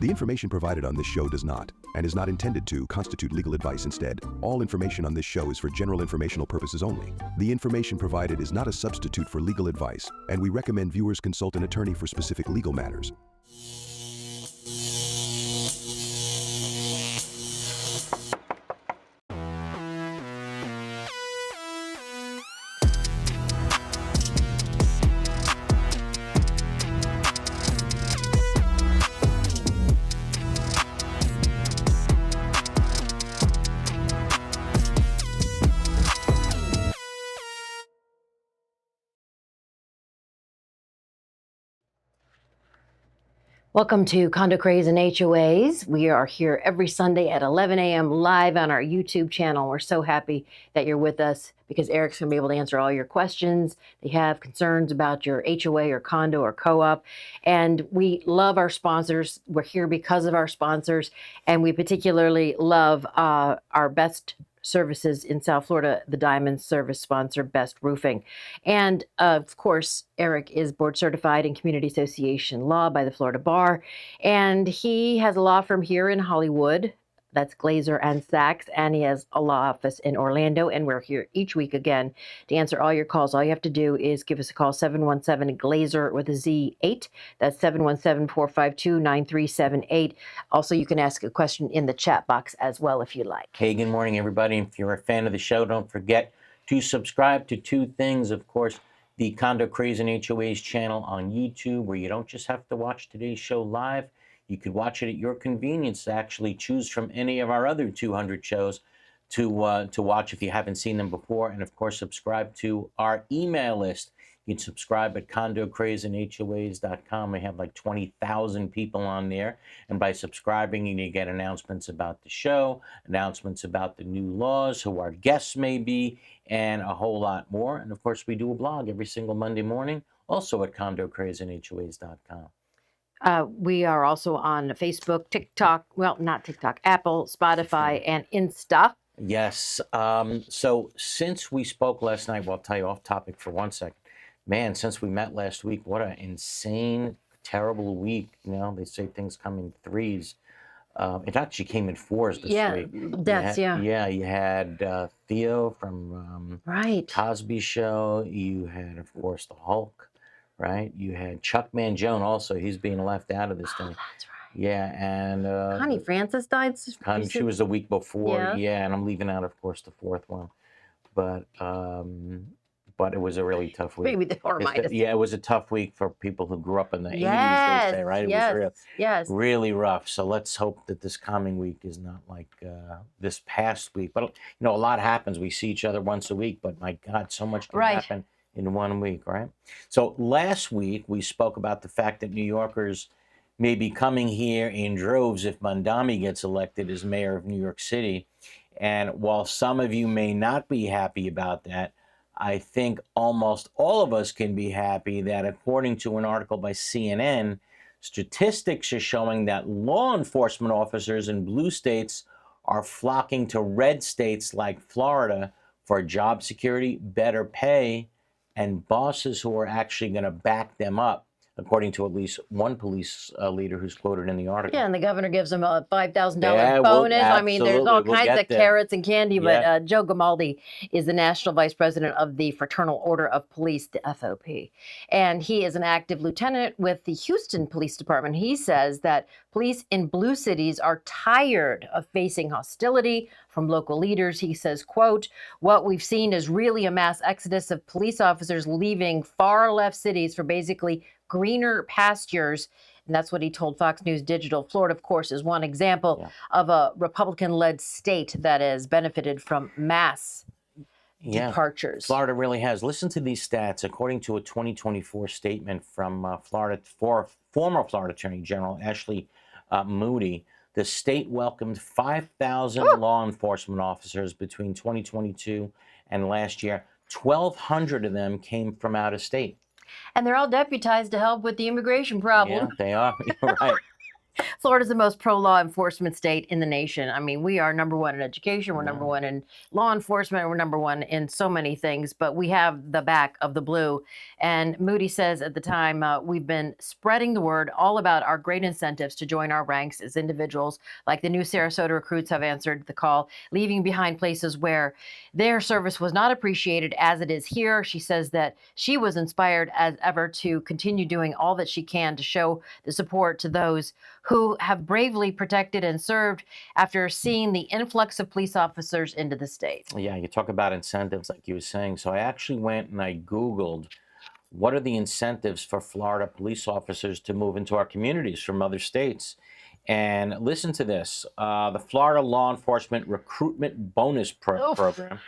The information provided on this show does not, and is not intended to, constitute legal advice. Instead, all information on this show is for general informational purposes only. The information provided is not a substitute for legal advice, and we recommend viewers consult an attorney for specific legal matters. Welcome to Condo Craze and HOAs. We are here every Sunday at 11 a.m. live on our YouTube channel. We're so happy that you're with us because Eric's going to be able to answer all your questions. They have concerns about your HOA or condo or co-op. And we love our sponsors. We're here because of our sponsors. And we particularly love our best services in South Florida, the Diamond Service sponsor, Best Roofing. And of course, Eric is board certified in community association law by the Florida Bar. And he has a law firm here in Hollywood. That's Glazer and Sachs. And he has a law office in Orlando. And we're here each week again to answer all your calls. All you have to do is give us a call, 717-GLAZER with a Z8. That's 717-452-9378. Also, you can ask a question in the chat box as well if you like. Hey, good morning, everybody. If you're a fan of the show, don't forget to subscribe to two things. Of course, the Condo Craze and HOAs channel on YouTube, where you don't just have to watch today's show live. You could watch it at your convenience. Actually, choose from any of our other 200 shows to watch if you haven't seen them before. And of course, subscribe to our email list. You can subscribe at condocrazeandhoas.com. We have like 20,000 people on there. And by subscribing, you get announcements about the show, announcements about the new laws, who our guests may be, and a whole lot more. And of course, we do a blog every single Monday morning, also at condocrazeandhoas.com. We are also on Facebook, TikTok, well, not TikTok, Apple, Spotify, and Insta. Yes. So since we spoke last night, well, I'll tell you off topic for 1 second. Man, since we met last week, what an insane, terrible week. You know, they say things come in threes. It actually came in fours this week. Deaths, yeah. Yeah, you had Theo from Right. Cosby Show. You had, of course, the Hulk, right? You had Chuck Mangione also. He's being left out of this thing. That's right. Yeah, and Connie Francis died. she was the week before. Yeah. Yeah, and I'm leaving out, of course, the fourth one. But it was a really tough week. Maybe the horror. Yeah, it was a tough week for people who grew up in the 80s, they say, right? It was really rough. So let's hope that this coming week is not like this past week. But, you know, a lot happens. We see each other once a week, but my God, so much can happen in 1 week, right? So last week, we spoke about the fact that New Yorkers may be coming here in droves if Mandami gets elected as mayor of New York City. And while some of you may not be happy about that, I think almost all of us can be happy that, according to an article by CNN, statistics are showing that law enforcement officers in blue states are flocking to red states like Florida for job security, better pay, and bosses who are actually going to back them up, according to at least one police leader who's quoted in the article. Yeah, and the governor gives them a $5,000 bonus. I mean, there's all kinds of carrots and candy, but Joe Grimaldi is the National Vice President of the Fraternal Order of Police, the FOP. And he is an active lieutenant with the Houston Police Department. He says that police in blue cities are tired of facing hostility from local leaders. He says, quote, "What we've seen is really a mass exodus of police officers leaving far left cities for basically greener pastures." And that's what he told Fox News Digital. Florida, of course, is one example of a Republican-led state that has benefited from mass departures. Florida really has. Listen to these stats. According to a 2024 statement from former Florida Attorney General Ashley Moody, the state welcomed 5,000 law enforcement officers between 2022 and last year. 1,200 of them came from out of state. And they're all deputized to help with the immigration problem. Yeah, they are. You're right. Florida's the most pro-law enforcement state in the nation. I mean, we are number one in education. We're number one in law enforcement. We're number one in so many things, but we have the back of the blue. And Moody says at the time, we've been spreading the word all about our great incentives to join our ranks as individuals. Like the new Sarasota recruits have answered the call, leaving behind places where their service was not appreciated as it is here. She says that she was inspired as ever to continue doing all that she can to show the support to those who have bravely protected and served after seeing the influx of police officers into the state. Yeah, you talk about incentives like you were saying. So I actually went and I Googled what are the incentives for Florida police officers to move into our communities from other states. And listen to this, the Florida Law Enforcement Recruitment Bonus Program.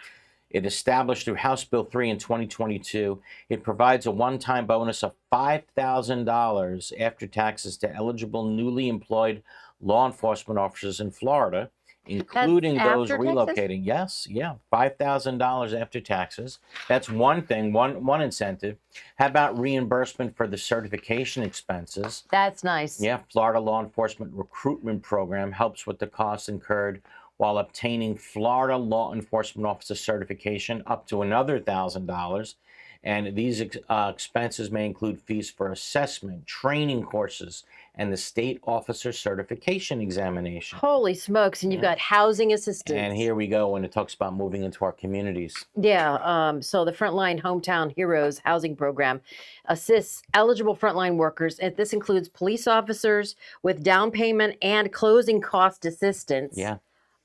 It established through House Bill 3 in 2022. It provides a one-time bonus of $5,000 after taxes to eligible newly employed law enforcement officers in Florida, including those relocating. Yes, yeah, $5,000 after taxes. That's one thing, one incentive. How about reimbursement for the certification expenses? That's nice. Yeah, Florida Law Enforcement Recruitment Program helps with the costs incurred while obtaining Florida Law Enforcement Officer certification up to another $1,000. And these expenses may include fees for assessment, training courses, and the state officer certification examination. Holy smokes. And you've got housing assistance. And here we go when it talks about moving into our communities. Yeah. So the Frontline Hometown Heroes housing program assists eligible frontline workers. And this includes police officers with down payment and closing cost assistance. Yeah.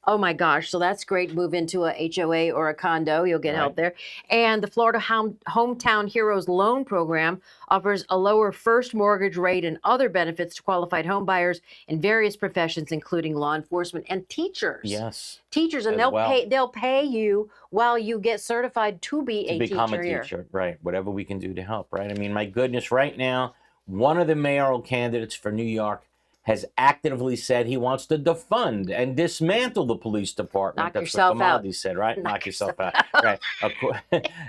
Oh my gosh. So that's great. Move into a HOA or a condo. You'll get help there. And the Florida Hometown Heroes Loan Program offers a lower first mortgage rate and other benefits to qualified home buyers in various professions, including law enforcement and teachers. Yes. Teachers, and they'll pay you while you get certified to be a teacher. To become a teacher, right. Whatever we can do to help, right? I mean, my goodness, right now, one of the mayoral candidates for New York has actively said he wants to defund and dismantle the police department. Knock yourself out. He said, right? Knock yourself out. Right.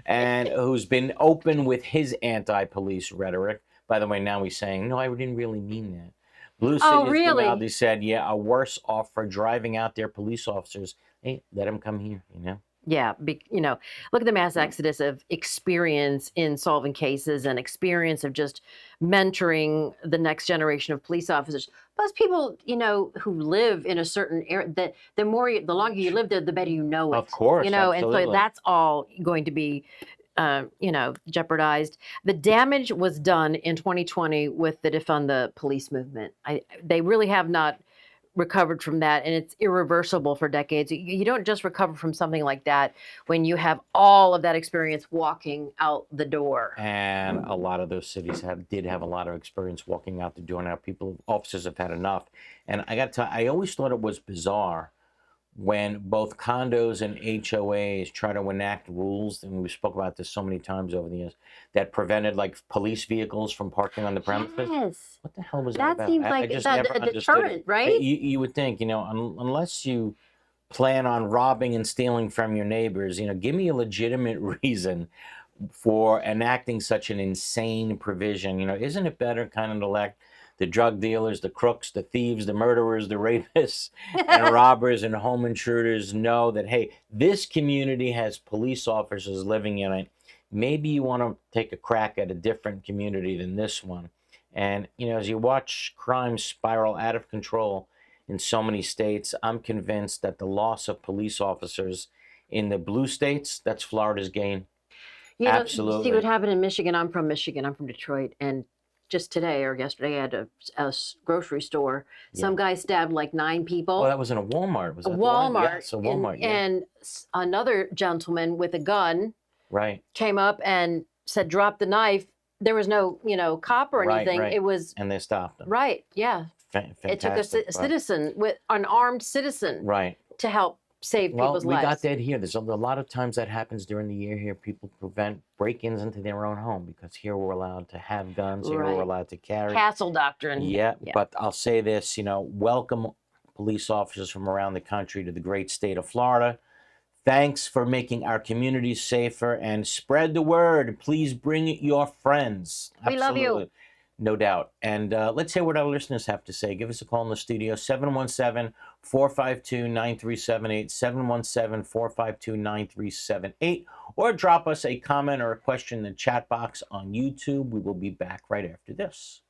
And who's been open with his anti-police rhetoric. By the way, now he's saying, no, I didn't really mean that. Blue City said, yeah, are worse off for driving out their police officers. Hey, let them come here, you know? Yeah, look at the mass exodus of experience in solving cases and experience of just mentoring the next generation of police officers. Plus, people, who live in a certain area, that the longer you live there, the better you know it. Of course, absolutely. And so that's all going to be, jeopardized. The damage was done in 2020 with the defund the police movement. They really have not recovered from that, and it's irreversible for decades. You don't just recover from something like that when you have all of that experience walking out the door. And a lot of those cities did have a lot of experience walking out the door. Now officers have had enough. And I got to tell you, I always thought it was bizarre when both condos and HOAs try to enact rules, and we spoke about this so many times over the years, that prevented like police vehicles from parking on the premises. Yes. What the hell was that about? That seems like a deterrent, right? You would think, unless you plan on robbing and stealing from your neighbors, give me a legitimate reason for enacting such an insane provision. Isn't it better kind of to elect the drug dealers, the crooks, the thieves, the murderers, the rapists, and robbers and home intruders know that, hey, this community has police officers living in it. Maybe you want to take a crack at a different community than this one. And, as you watch crime spiral out of control in so many states, I'm convinced that the loss of police officers in the blue states, that's Florida's gain. Absolutely. See what happened in Michigan. I'm from Michigan. I'm from Detroit. And just today or yesterday at a grocery store, some guy stabbed like 9 people. Oh, that was in a Walmart. Was that Walmart. Yes, a Walmart. And another gentleman with a gun came up and said, drop the knife. There was no, cop or anything. Right. It was. And they stopped them. Right. Yeah. Fantastic. It took a citizen, with an armed citizen, to help save people's lives. We got that here. There's a lot of times that happens during the year here. People prevent break-ins into their own home because here we're allowed to have guns. Here we're allowed to carry. Castle doctrine. Yeah, but I'll say this, welcome police officers from around the country to the great state of Florida. Thanks for making our communities safer, and spread the word. Please bring your friends. We love you. No doubt. And let's hear what our listeners have to say. Give us a call in the studio, 717-452-9378, 717-452-9378, or drop us a comment or a question in the chat box on YouTube. We will be back right after this.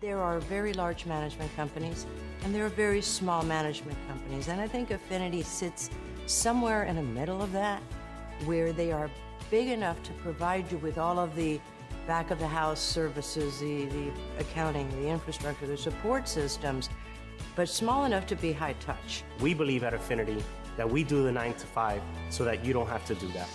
There are very large management companies and there are very small management companies. And I think Affinity sits somewhere in the middle of that, where they are big enough to provide you with all of the back of the house services, the accounting, the infrastructure, the support systems, but small enough to be high touch. We believe at Affinity that we do the 9 to 5 so that you don't have to do that.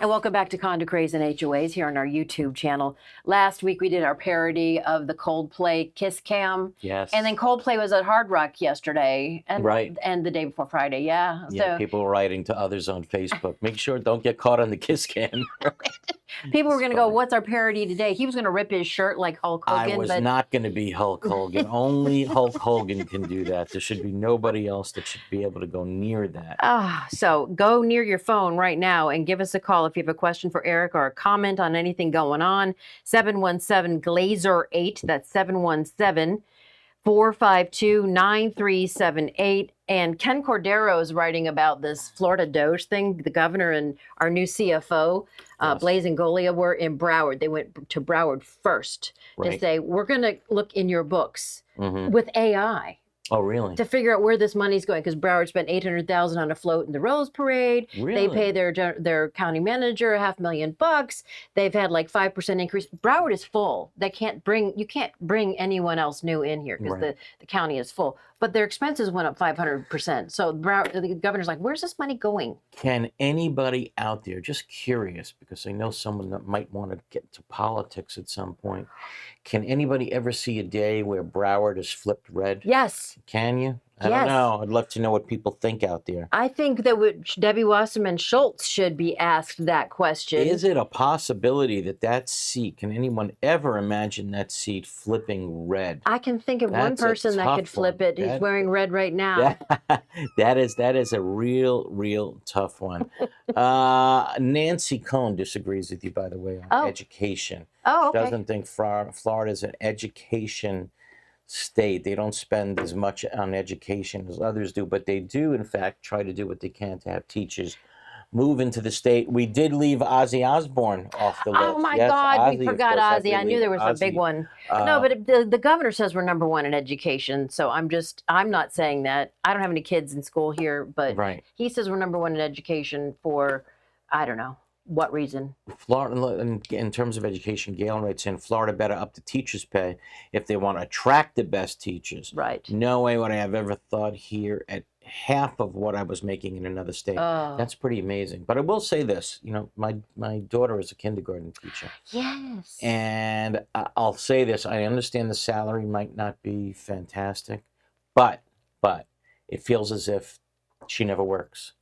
And welcome back to Condo Craze and HOAs here on our YouTube channel. Last week we did our parody of the Coldplay Kiss Cam. Yes. And then Coldplay was at Hard Rock yesterday. And, right. And the day before Friday, yeah. Yeah, so, people were writing to others on Facebook. Make sure don't get caught on the Kiss Cam. People were going to go, what's our parody today? He was going to rip his shirt like Hulk Hogan. I was not going to be Hulk Hogan. Only Hulk Hogan can do that. There should be nobody else that should be able to go near that. So go near your phone right now and give us a call if you have a question for Eric or a comment on anything going on. 717-GLAZER-8. That's 717-452-9378. And Ken Cordero is writing about this Florida Doge thing. The governor and our new CFO, Blaise and Golia, were in Broward. They went to Broward first to say, we're going to look in your books with AI. Oh, really? To figure out where this money's going, because Broward spent $800,000 on a float in the Rose Parade. Really? They pay their county manager $500,000. They've had like 5% increase. Broward is full. You can't bring anyone else new in here because the county is full. But their expenses went up 500%. So the governor's like, where's this money going? Can anybody out there, just curious, because I know someone that might want to get to politics at some point, can anybody ever see a day where Broward is flipped red? Yes. Can you? I don't know. I'd love to know what people think out there. I think that Debbie Wasserman Schultz should be asked that question. Is it a possibility that seat, can anyone ever imagine that seat flipping red? I can think of one person that could flip it. He's wearing red right now. That is a real tough one. Nancy Cohn disagrees with you, by the way, on education. Oh, okay. She doesn't think Florida is an education state. They don't spend as much on education as others do, but they do, in fact, try to do what they can to have teachers move into the state. We did leave Ozzy Osbourne off the list. Oh my God, we forgot Ozzy. I knew there was a big one. No, but the governor says we're #1 in education, so I'm not saying that. I don't have any kids in school here, but he says we're #1 in education for, I don't know what reason. Florida, in terms of education, Galen writes in, Florida better up the teachers' pay if they want to attract the best teachers. Right. No way would I have ever thought here at half of what I was making in another state. That's pretty amazing. But I will say this, my daughter is a kindergarten teacher. Yes. And I'll say this, I understand the salary might not be fantastic, but it feels as if she never works.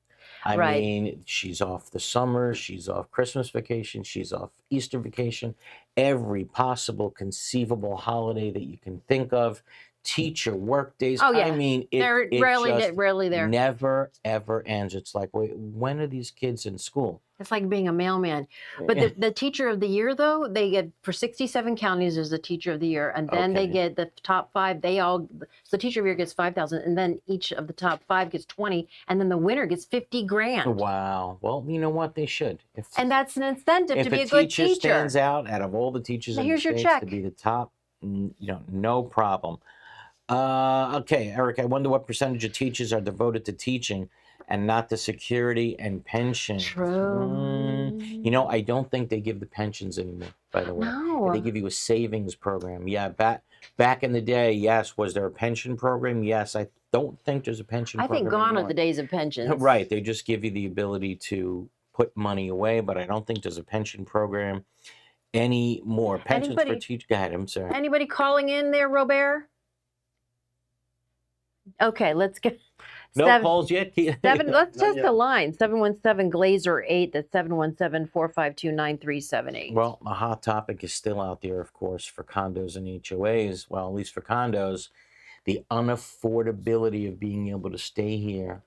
I mean, she's off the summer, she's off Christmas vacation, she's off Easter vacation, every possible conceivable holiday that you can think of. Teacher work days. Oh, yeah. I mean, They're rarely there. Never, ever ends. It's like, wait, when are these kids in school? It's like being a mailman. But the teacher of the year, though, they get, for 67 counties, there's the teacher of the year. And then they get the top 5. So the teacher of the year gets $5,000. And then each of the top 5 gets 20. And then the winner gets 50 grand. Wow. Well, you know what? They should. And that's an incentive to be a good teacher. If a teacher stands out of all the teachers in the States to be the top, no problem. Okay, Eric, I wonder what percentage of teachers are devoted to teaching and not the security and pension. True. I don't think they give the pensions anymore, by the way. No. They give you a savings program. Yeah, back in the day, yes. Was there a pension program? Yes. I don't think there's a pension program. I think gone anymore. are the days of pensions. Right. They just give you the ability to put money away, but I don't think there's a pension program anymore. Pensions for teachers. Go ahead, I'm sorry. Anybody calling in there, Robert? Okay, let's get no calls yet. Let's test the line. 717 Glazer 8. That's 717-452-9378. Well, the hot topic is still out there, of course, for condos and HOAs. Well, at least for condos, the unaffordability of being able to stay here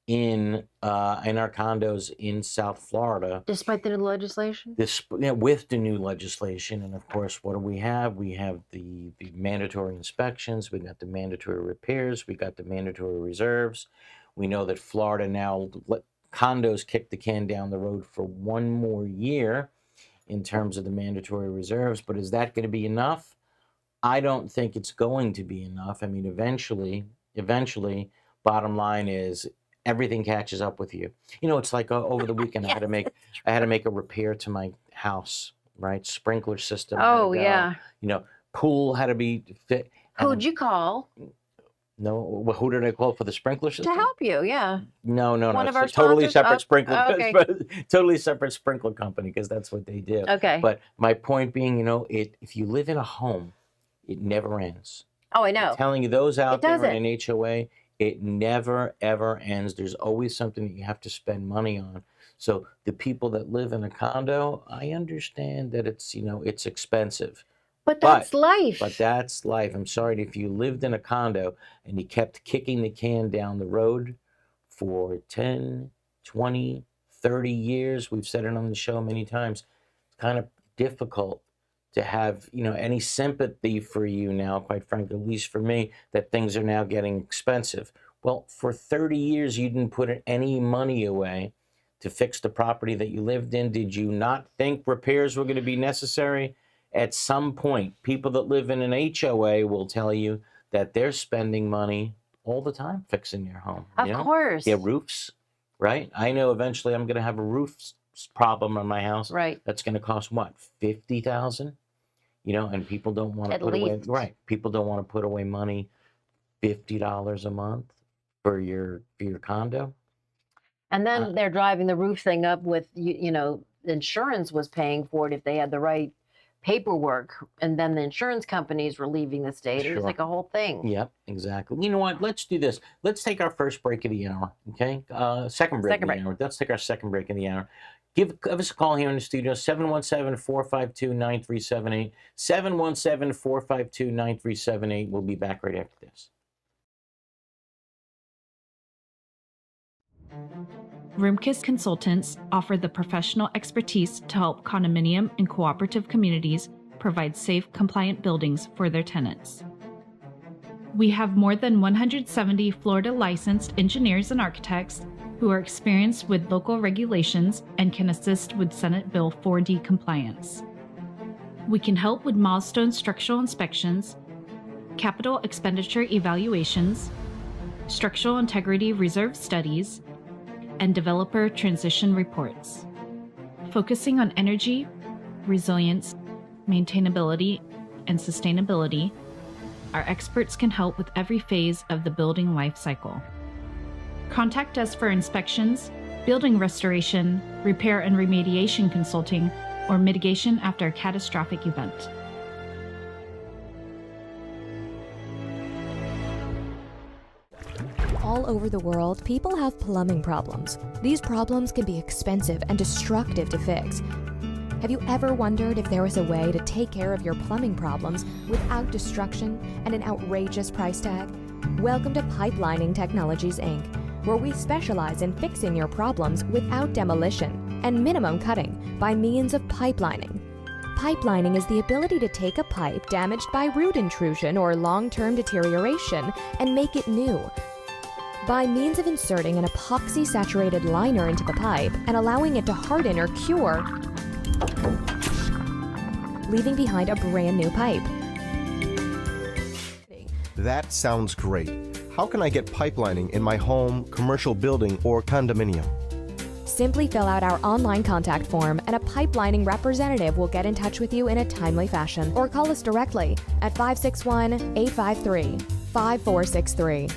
in our condos in South Florida, despite the new legislation. With the new legislation, and of course, what do we have? We have the mandatory inspections. We got the mandatory repairs. We got the mandatory reserves. We know that Florida now let condos kick the can down the road for one more year in terms of the mandatory reserves. But is that going to be enough? I don't think it's going to be enough. I mean, eventually, bottom line is, everything catches up with you. It's like over the weekend, I had to make a repair to my house, right? Sprinkler system. Oh, yeah. Pool had to be fit. Who'd you call? No, who did I call for the sprinkler system? To help you, yeah. No. One of our totally separate sprinkler. Okay. Totally separate sprinkler company, because that's what they do. Okay. But my point being, if you live in a home, it never ends. Oh, I know. I'm telling you, those out there in an HOA, it never, ever ends. There's always something that you have to spend money on. So the people that live in a condo, I understand that it's, it's expensive. But that's life. But that's life. I'm sorry, if you lived in a condo and you kept kicking the can down the road for 10, 20, 30 years, we've said it on the show many times, it's kind of difficult to have, any sympathy for you now, quite frankly, at least for me, that things are now getting expensive. Well, for 30 years, you didn't put any money away to fix the property that you lived in. Did you not think repairs were going to be necessary? At some point, people that live in an HOA will tell you that they're spending money all the time fixing their home. Of course. Their roofs, right? I know eventually I'm going to have a roof problem on my house. Right. That's going to cost what, $50,000? And people don't want to put away. Right. People don't want to put away money, $50 a month for your condo. And then they're driving the roof thing up with insurance was paying for it if they had the right paperwork, and then the insurance companies were leaving the state. It was like a whole thing. Yep, exactly. You know what? Let's do this. Let's take our first break of the hour. Okay, second break of the hour. Let's take our second break of the hour. Give us a call here in the studio, 717-452-9378. 717-452-9378. We'll be back right after this. Roomkiss Consultants offer the professional expertise to help condominium and cooperative communities provide safe, compliant buildings for their tenants. We have more than 170 Florida licensed engineers and architects who are experienced with local regulations and can assist with Senate Bill 4D compliance. We can help with milestone structural inspections, capital expenditure evaluations, structural integrity reserve studies, and developer transition reports. Focusing on energy, resilience, maintainability, and sustainability, our experts can help with every phase of the building life cycle. Contact us for inspections, building restoration, repair and remediation consulting, or mitigation after a catastrophic event. All over the world, people have plumbing problems. These problems can be expensive and destructive to fix. Have you ever wondered if there was a way to take care of your plumbing problems without destruction and an outrageous price tag? Welcome to Pipelining Technologies, Inc., where we specialize in fixing your problems without demolition and minimum cutting by means of pipelining. Pipelining is the ability to take a pipe damaged by root intrusion or long-term deterioration and make it new by means of inserting an epoxy-saturated liner into the pipe and allowing it to harden or cure, leaving behind a brand new pipe. That sounds great. How can I get pipelining in my home, commercial building, or condominium? Simply fill out our online contact form and a pipelining representative will get in touch with you in a timely fashion, or call us directly at 561-853-5463.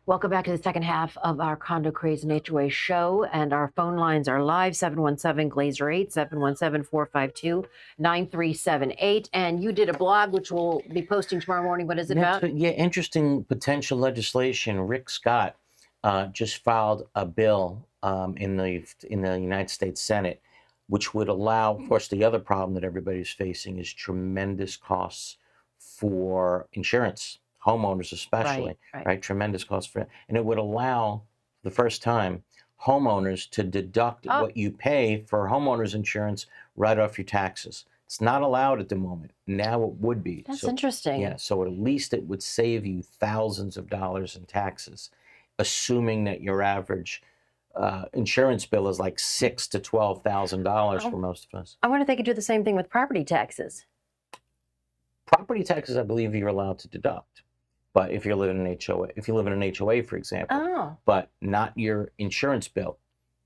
Welcome back to the second half of our Condo Craze and HOA show, and our phone lines are live, 717-GLAZER-8, 717-452-9378, and you did a blog, which we'll be posting tomorrow morning. What is it about? Yeah, interesting potential legislation. Rick Scott just filed a bill in the United States Senate, which would allow, of course, the other problem that everybody's facing is tremendous costs for insurance. Homeowners especially, right? Tremendous cost for it. And it would allow, the first time, homeowners to deduct what you pay for homeowners insurance right off your taxes. It's not allowed at the moment. Now it would be. That's interesting. Yeah, so at least it would save you thousands of dollars in taxes, assuming that your average insurance bill is like $6,000 to $12,000 for most of us. I wonder if they could do the same thing with property taxes. Property taxes, I believe you're allowed to deduct. But if you're living in an HOA, for example, but not your insurance bill.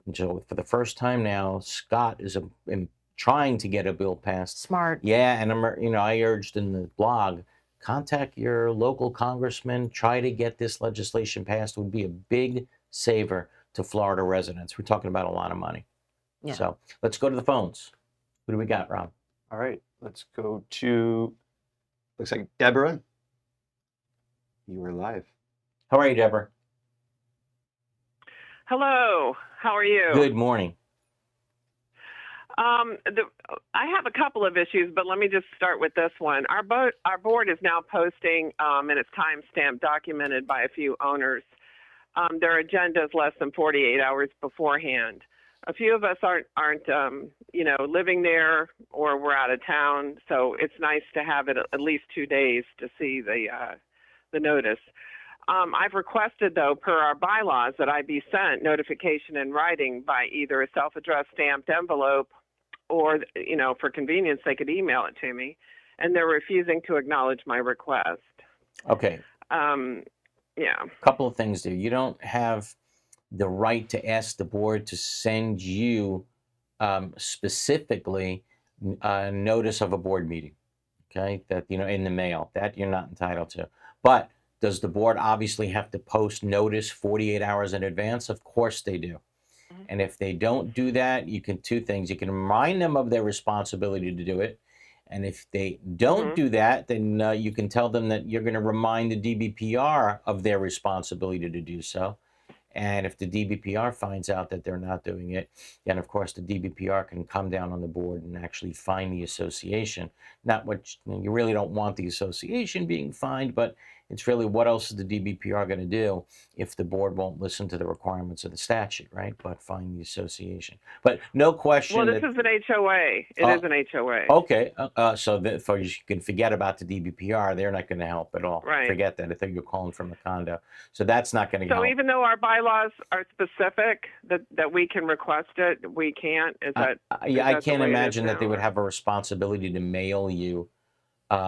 And so for the first time now, Scott is trying to get a bill passed. Smart. Yeah, and I urged in the blog, contact your local congressman, try to get this legislation passed. It would be a big saver to Florida residents. We're talking about a lot of money. Yeah. So let's go to the phones. Who do we got, Rob? All right, let's go to, looks like Deborah. You are live. How are you, Deborah? Hello. How are you? Good morning. I have a couple of issues, but let me just start with this one. Our board is now posting, and it's timestamped, documented by a few owners, their agendas less than 48 hours beforehand. A few of us aren't living there, or we're out of town, so it's nice to have it at least 2 days to see the notice. I've requested, though, per our bylaws, that I be sent notification in writing by either a self-addressed stamped envelope or, for convenience, they could email it to me, and they're refusing to acknowledge my request. Okay. Yeah. A couple of things there. You don't have the right to ask the board to send you specifically a notice of a board meeting, okay, that, in the mail. That you're not entitled to. But does the board obviously have to post notice 48 hours in advance? Of course they do. Mm-hmm. And if they don't do that, two things. You can remind them of their responsibility to do it. And if they don't do that, then you can tell them that you're going to remind the DBPR of their responsibility to do so. And if the DBPR finds out that they're not doing it, then of course the DBPR can come down on the board and actually fine the association. Not what you really don't want the association being fined, but it's really what else is the DBPR going to do if the board won't listen to the requirements of the statute, right? But fine the association. But no question. Well, this is an HOA. It is an HOA. Okay. So you can forget about the DBPR. They're not going to help at all. Right. Forget that. I think you're calling from a condo. So that's not going to help. So even though our bylaws are specific that we can request it, we can't? I can't imagine that they would have a responsibility to mail you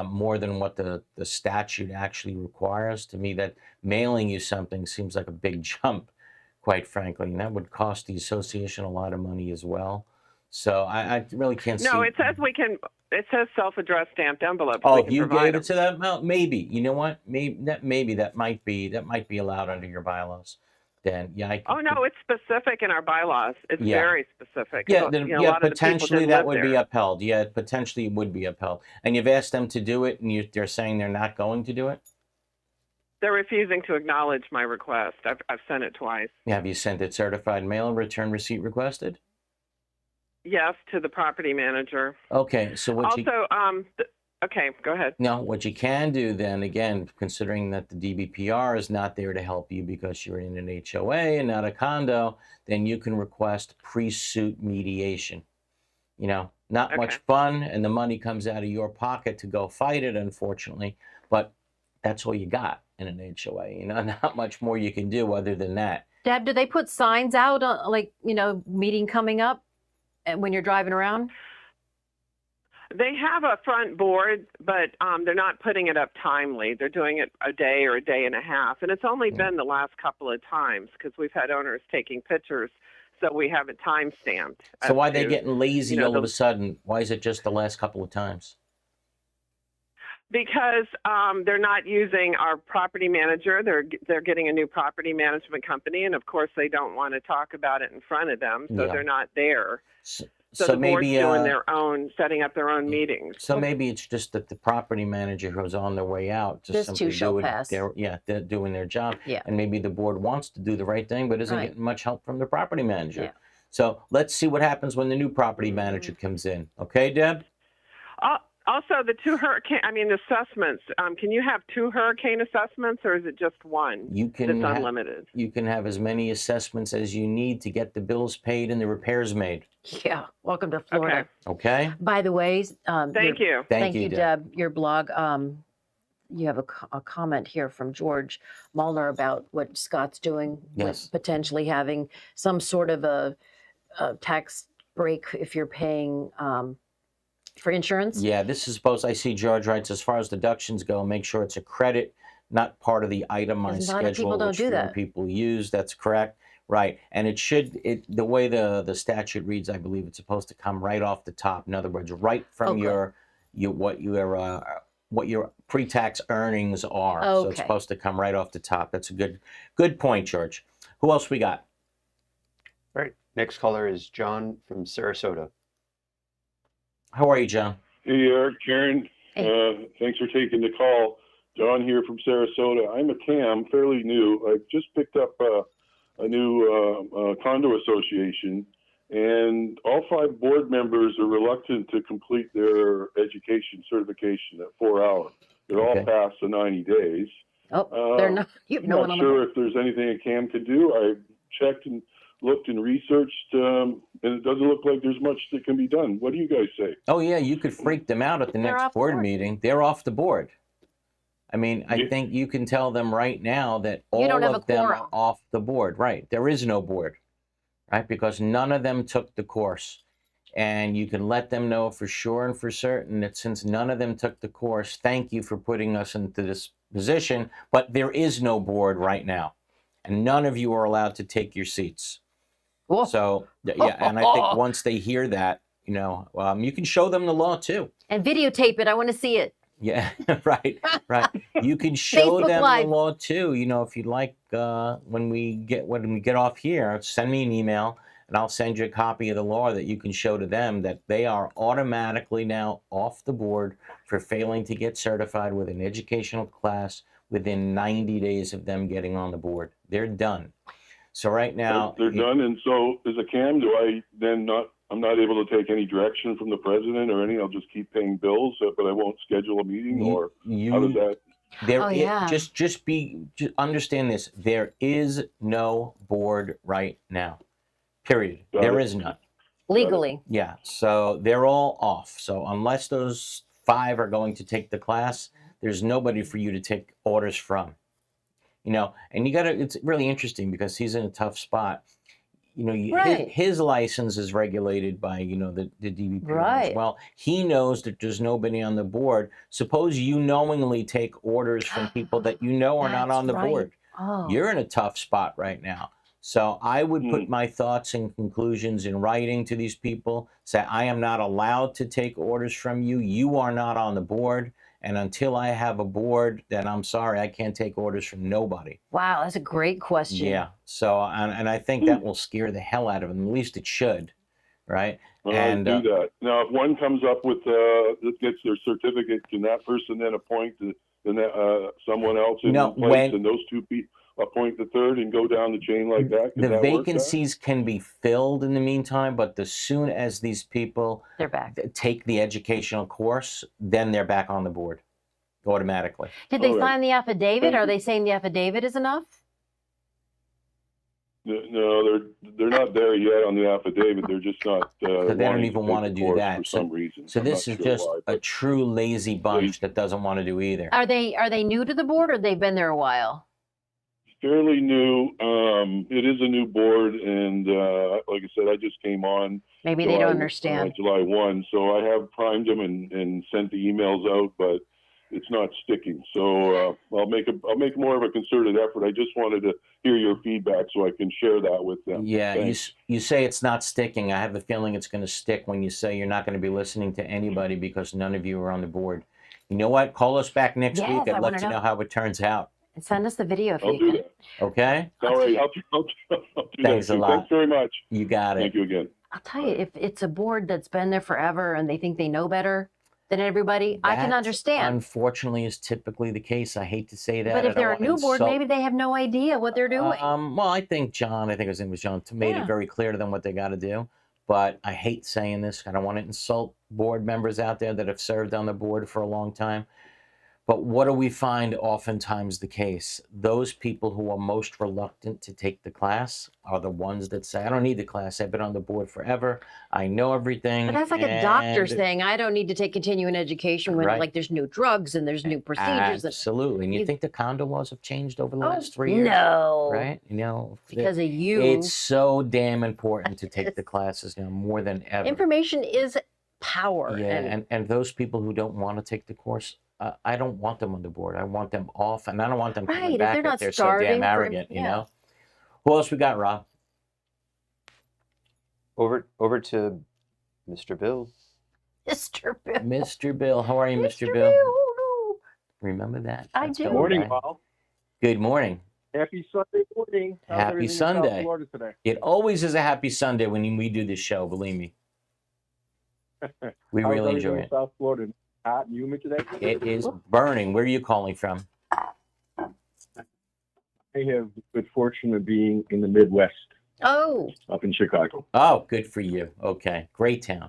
more than what the statute actually requires. To me, that mailing you something seems like a big jump, quite frankly, and that would cost the association a lot of money as well. So I really can't see. No, it says we can. It says self-addressed stamped envelopes. Oh, you gave it to that? Well, maybe. You know what? Maybe that might be allowed under your bylaws. Then oh no, it's specific in our bylaws. It's very specific. Yeah, so, potentially that would be upheld. Yeah, potentially it would be upheld. And you've asked them to do it, and they're saying they're not going to do it? They're refusing to acknowledge my request. I've sent it twice. Have you sent it certified mail, return receipt requested? Yes, to the property manager. Okay, so what okay, go ahead. No, what you can do then, again, considering that the DBPR is not there to help you because you're in an HOA and not a condo, then you can request pre-suit mediation. You know, not much fun, and the money comes out of your pocket to go fight it, unfortunately, but that's all you got in an HOA. You know, not much more you can do other than that. Deb, do they put signs out, like, you know, meeting coming up when you're driving around? They have a front board, but they're not putting it up timely. They're doing it a day or a day and a half. And it's only been the last couple of times because we've had owners taking pictures, so we have it time stamped. So why are they getting lazy all of a sudden? Why is it just the last couple of times? Because they're not using our property manager. They're getting a new property management company, and of course they don't want to talk about it in front of them, so they're not there. So the board's doing their own, setting up their own meetings. So maybe it's just that the property manager who's on their way out just simply they're doing their job. Yeah. And maybe the board wants to do the right thing, but isn't getting much help from the property manager. Yeah. So let's see what happens when the new property manager comes in. Okay, Deb? Also, the assessments. Can you have 2 hurricane assessments, or is it just one? It's unlimited. You can have as many assessments as you need to get the bills paid and the repairs made. Yeah. Welcome to Florida. Okay. By the way, thank you. Thank you, Deb. Your blog. You have a comment here from George Mullner about what Scott's doing with potentially having some sort of a tax break if you're paying. For insurance? Yeah, this is supposed, I see George writes, as far as deductions go, make sure it's a credit, not part of the itemized schedule, which few people use. That's correct. Right. And the way the statute reads, I believe it's supposed to come right off the top. In other words, right from what your pre-tax earnings are. So it's supposed to come right off the top. That's a good point, George. Who else we got? All right. Next caller is John from Sarasota. How are you, John? Hey, Eric, Karen. Hey. Thanks for taking the call. John here from Sarasota. I'm a CAM, fairly new. I've just picked up a new condo association, and all 5 board members are reluctant to complete their education certification at 4 hours. They're all past the 90 days. Oh, they're not. I'm not sure if there's anything a CAM could do. I checked and looked and researched, and it doesn't look like there's much that can be done. What do you guys say? Oh, yeah, you could freak them out at the next board meeting. They're off the board. I mean, I think you can tell them right now that all of them are off the board. Right. There is no board, right? Because none of them took the course. And you can let them know for sure and for certain that since none of them took the course, thank you for putting us into this position, but there is no board right now. And none of you are allowed to take your seats. Cool. So, yeah, and I think once they hear that, you know, you can show them the law too. And videotape it. I want to see it. Yeah, right. You can show them the law too. You know, if you'd like, when we get off here, send me an email and I'll send you a copy of the law that you can show to them that they are automatically now off the board for failing to get certified with an educational class within 90 days of them getting on the board. They're done. So right now they're done, and so as a CAM, do I then I'm not able to take any direction from the president or any. I'll just keep paying bills, but I won't schedule a meeting, or how does that? Just understand this. There is no board right now. Period. There is none. Legally. Yeah. So they're all off. So unless those 5 are going to take the class, there's nobody for you to take orders from. You know, and it's really interesting because he's in a tough spot. You know, his license is regulated by, you know, the DBP as well. He knows that there's nobody on the board. Suppose you knowingly take orders from people that you know are not on the board. You're in a tough spot right now. So I would put my thoughts and conclusions in writing to these people. Say, I am not allowed to take orders from you. You are not on the board. And until I have a board, then I'm sorry, I can't take orders from nobody. Wow, that's a great question. Yeah. So, and I think that will scare the hell out of them. At least it should, right? And do that. Now, if one comes up with that gets their certificate, can that person then appoint someone else in place, and those two people appoint the third and go down the chain like that? The vacancies can be filled in the meantime, but as soon as these people they're back, take the educational course, then they're back on the board automatically. Did they sign the affidavit? Are they saying the affidavit is enough? No, they're not there yet on the affidavit. They're just not. So they don't even want to do that for some reason. So this is just a true lazy bunch that doesn't want to do either. Are they new to the board, or they've been there a while? Fairly new. It is a new board, and like I said, I just came on. Maybe they don't understand. July 1, so I have primed them and sent the emails out, but it's not sticking. So I'll make more of a concerted effort. I just wanted to hear your feedback so I can share that with them. Yeah, you say it's not sticking. I have a feeling it's going to stick when you say you're not going to be listening to anybody because none of you are on the board. You know what? Call us back next week and let you know how it turns out. And send us the video if I'll you do can. that. Okay? All right, I'll do Thanks that. a lot. Thanks very much. You got it. Thank you again. I'll tell you, if it's a board that's been there forever and they think they know better than everybody, I can understand. Unfortunately, is typically the case. I hate to say that. But if they're a new board, maybe they have no idea what they're doing. Well, I think his name was John, made it very clear to them what they got to do. But I hate saying this. I don't want to insult board members out there that have served on the board for a long time. But what do we find oftentimes the case? Those people who are most reluctant to take the class are the ones that say, I don't need the class. I've been on the board forever. I know everything. But that's like a doctor saying, I don't need to take continuing education when like there's new drugs and there's new procedures. Absolutely. And you think the condo laws have changed over the last 3 years? No. Right? You know, because of you. It's so damn important to take the classes now more than ever. Information is power. Yeah, and those people who don't want to take the course, I don't want them on the board. I want them off, and I don't want them coming back if they're so damn arrogant, you know? Who else we got, Rob? Over to Mr. Bill. Mr. Bill. Mr. Bill. How are you, Mr. Bill? Remember that? I do. Good morning, Paul. Good morning. Happy Sunday morning. Happy Sunday. South Florida today? It always is a happy Sunday when we do this show, believe me. We really enjoy it. South Florida. Hot and humid today? It is burning. Where are you calling from? I have the good fortune of being in the Midwest. Oh. Up in Chicago. Oh, good for you. Okay. Great town.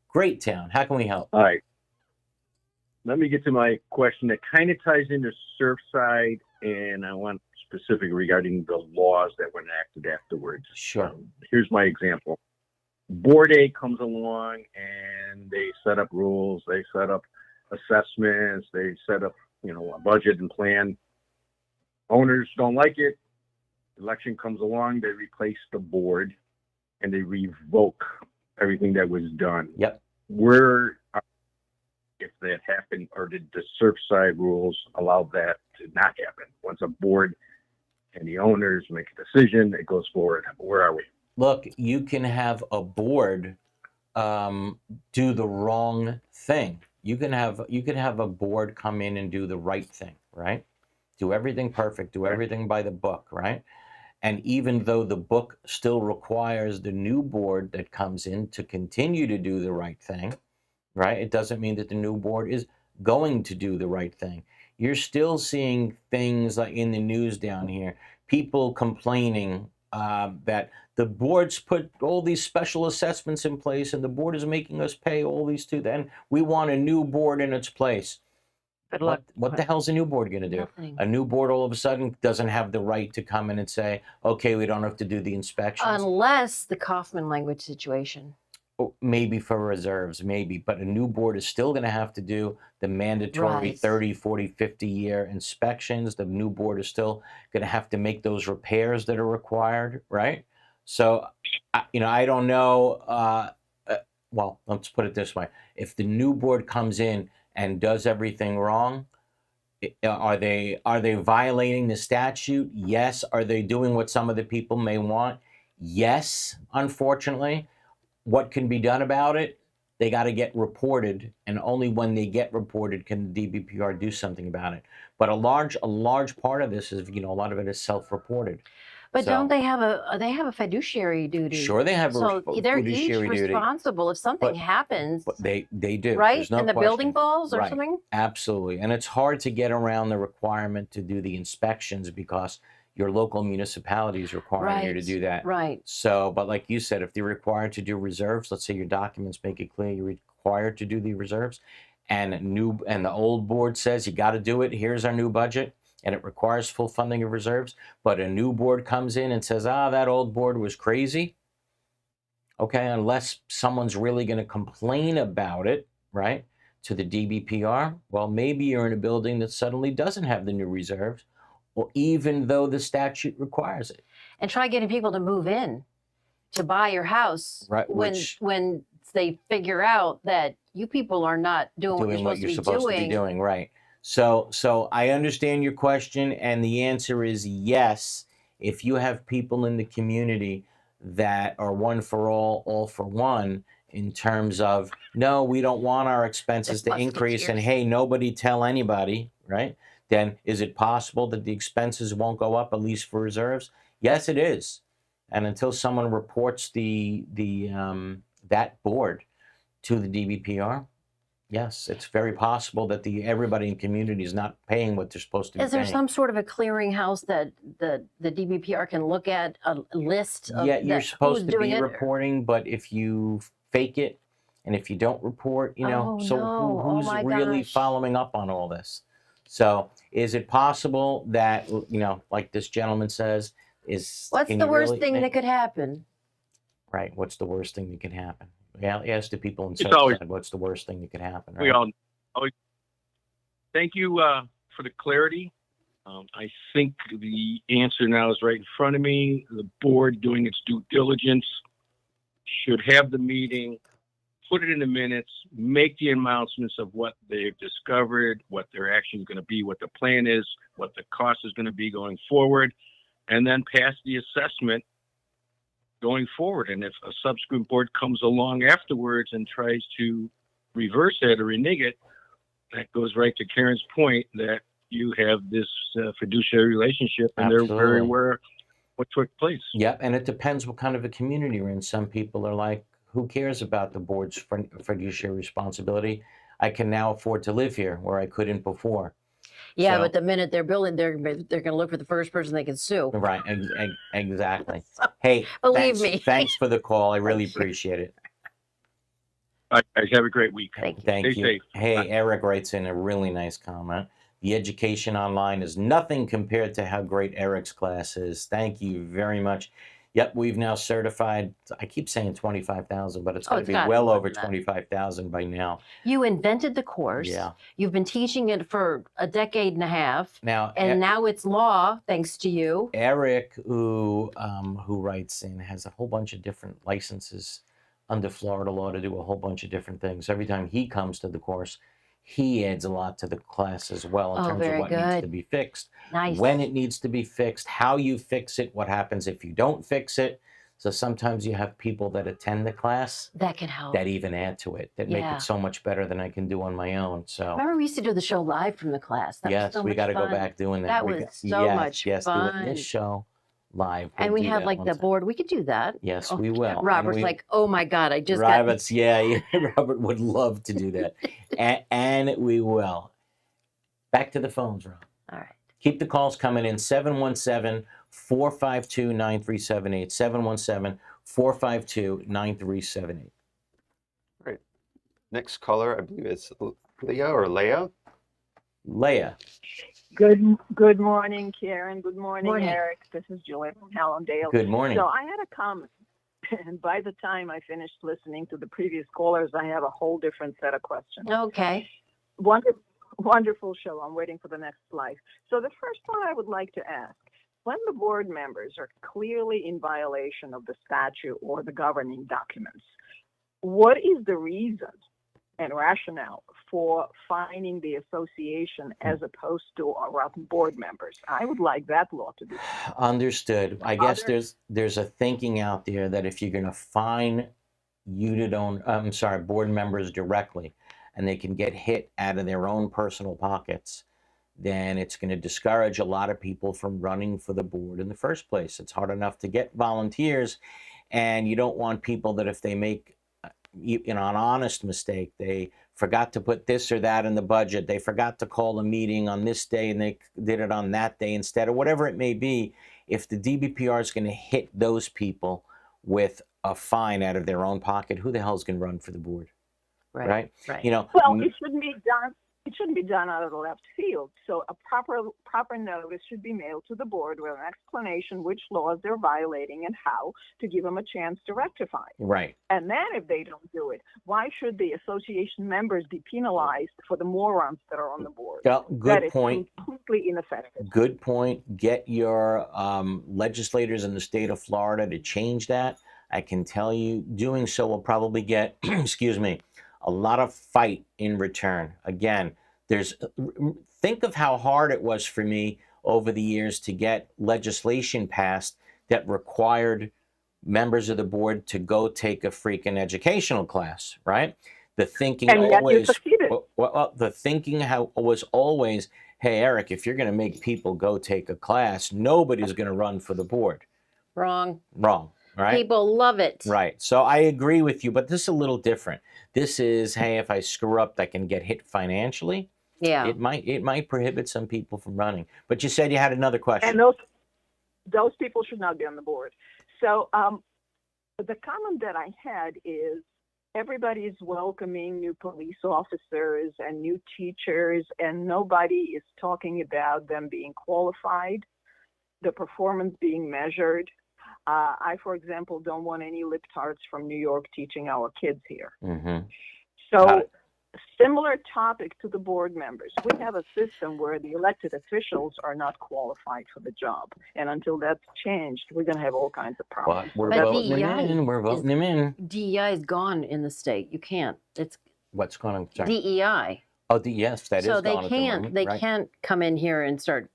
Great town. How can we help? All right. Let me get to my question that kind of ties into Surfside, and I want specific regarding the laws that were enacted afterwards. Sure. Here's my example. Board A comes along and they set up rules, they set up assessments, they set up, a budget and plan. Owners don't like it. Election comes along, they replace the board and they revoke everything that was done. Yep. If that happened, or did the Surfside rules allow that to not happen? Once a board and the owners make a decision, it goes forward. Where are we? Look, you can have a board do the wrong thing. You can have a board come in and do the right thing, right? Do everything perfect, do everything by the book, right? And even though the book still requires the new board that comes in to continue to do the right thing, right? It doesn't mean that the new board is going to do the right thing. You're still seeing things like in the news down here, people complaining that the board's put all these special assessments in place and the board is making us pay all these to them. We want a new board in its place. But look, what the hell's a new board going to do? Nothing. A new board all of a sudden doesn't have the right to come in and say, okay, we don't have to do the inspections. Unless the Kaufman language situation. Maybe for reserves, maybe. But a new board is still going to have to do the mandatory 30, 40, 50-year inspections. The new board is still going to have to make those repairs that are required, right? So, I don't know. Well, let's put it this way. If the new board comes in and does everything wrong, are they violating the statute? Yes. Are they doing what some of the people may want? Yes, unfortunately. What can be done about it? They got to get reported, and only when they get reported can the DBPR do something about it. But a large part of this is, a lot of it is self-reported. But don't they have a fiduciary duty? Sure, they have so they're each fiduciary duty. responsible if something happens. But they do, right? There's no and the question. building falls or right. something. Absolutely, and it's hard to get around the requirement to do the inspections because your local municipality is requiring you to do that. Right. So, but like you said, if they're required to do reserves, let's say your documents make it clear you're required to do the reserves, and the old board says you got to do it. Here's our new budget. And it requires full funding of reserves, but a new board comes in and says, that old board was crazy. Okay, unless someone's really going to complain about it, right, to the DBPR, well, maybe you're in a building that suddenly doesn't have the new reserves, or even though the statute requires it. And try getting people to move in, to buy your house, right? When they figure out that you people are not doing what you're supposed to be doing, right? So I understand your question, and the answer is yes. If you have people in the community that are one for all for one, in terms of, no, we don't want our expenses to increase, and hey, nobody tell anybody, right? Then is it possible that the expenses won't go up, at least for reserves? Yes, it is. And until someone reports that board to the DBPR, yes, it's very possible that everybody in the community is not paying what they're supposed to be paying. Is there some sort of a clearinghouse that the DBPR can look at, a list of you're supposed to be reporting, but if you fake it and if you don't report, who's really following up on all this? So is it possible that, like this gentleman says, what's the worst thing that could happen? Right, what's the worst thing that could happen? Yeah, ask the people in Surfside, what's the worst thing that could happen? Right? We all always thank you for the clarity. I think the answer now is right in front of me. The board, doing its due diligence, should have the meeting, put it in the minutes, make the announcements of what they've discovered, what their action is going to be, what the plan is, what the cost is going to be going forward, and then pass the assessment going forward. And if a subsequent board comes along afterwards and tries to reverse it or renege it, that goes right to Karen's point that you have this fiduciary relationship, and they're very aware of what took place. Yep, and it depends what kind of a community you're in. Some people are like, who cares about the board's fiduciary responsibility? I can now afford to live here where I couldn't before. Yeah, but the minute they're building, they're going to look for the first person they can sue. Right, exactly. Hey, believe me. Thanks for the call. I really appreciate it. All right, have a great week. Thank you. Thank you. Stay safe. Hey, Bye. Eric writes in a really nice comment. The education online is nothing compared to how great Eric's class is. Thank you very much. Yep, we've now certified, I keep saying 25,000, but it's going to be well over 25,000 by now. You invented the course. Yeah. You've been teaching it for a decade and a half. Now, now it's law, thanks to you. Eric, who writes in, has a whole bunch of different licenses under Florida law to do a whole bunch of different things. Every time he comes to the course, he adds a lot to the class as well in terms of what needs to be fixed, when it needs to be fixed, how you fix it, what happens if you don't fix it. So sometimes you have people that attend the class that can help, that even add to it, that make it so much better than I can do on my own. So remember we used to do the show live from the class. That was so we got to go back doing that. That was so much fun. Doing this show live. And we have like the board. We could do that. Yes, we will. Robert's like, oh my God, I just Robert's, Robert would love to do that. and we will. Back to the phones, Rob. All right. Keep the calls coming in. 717-452-9378. 717-452-9378. Right. Next caller, I believe it's Leah or Leah. Leah. Good morning, Karen. Good morning, Eric. This is Julie from Hallandale. Good morning. So I had a comment, and by the time I finished listening to the previous callers, I have a whole different set of questions. Okay. Wonderful show. I'm waiting for the next slide. So the first one I would like to ask, when the board members are clearly in violation of the statute or the governing documents, what is the reason and rationale for fining the association as opposed to our board members? I would like that law to be understood. I guess there's a thinking out there that if you're going to fine board members directly, and they can get hit out of their own personal pockets, then it's going to discourage a lot of people from running for the board in the first place. It's hard enough to get volunteers, and you don't want people that if they make an honest mistake, they forgot to put this or that in the budget, they forgot to call a meeting on this day and they did it on that day instead, or whatever it may be. If the DBPR is going to hit those people with a fine out of their own pocket, who the hell is going to run for the board? Right. You know, well, it shouldn't be done. It shouldn't be done out of the left field. So a proper notice should be mailed to the board with an explanation which laws they're violating and how, to give them a chance to rectify. Right. And then if they don't do it, why should the association members be penalized for the morons that are on the board? Well, good point. That is completely ineffective. Good point. Get your legislators in the state of Florida to change that. I can tell you doing so will probably get, excuse me, a lot of fight in return. Again, think of how hard it was for me over the years to get legislation passed that required members of the board to go take a freaking educational class, right? The thinking always, the thinking was always, hey, Eric, if you're going to make people go take a class, nobody's going to run for the board. Wrong. Right? People love it. Right. So I agree with you, but this is a little different. This is, hey, if I screw up, I can get hit financially. Yeah. It might prohibit some people from running. But you said you had another question. And those people should not be on the board. So the comment that I had is everybody is welcoming new police officers and new teachers, and nobody is talking about them being qualified, the performance being measured. I, for example, don't want any lip tarts from New York teaching our kids here. Mm-hmm. So similar topic to the board members. We have a system where the elected officials are not qualified for the job. And until that's changed, we're going to have all kinds of problems. We're voting them in. We're voting them in. DEI is gone in the state. You can't. It's what's going on? Sorry. DEI. Oh, yes, that is gone. So they can't come in here and start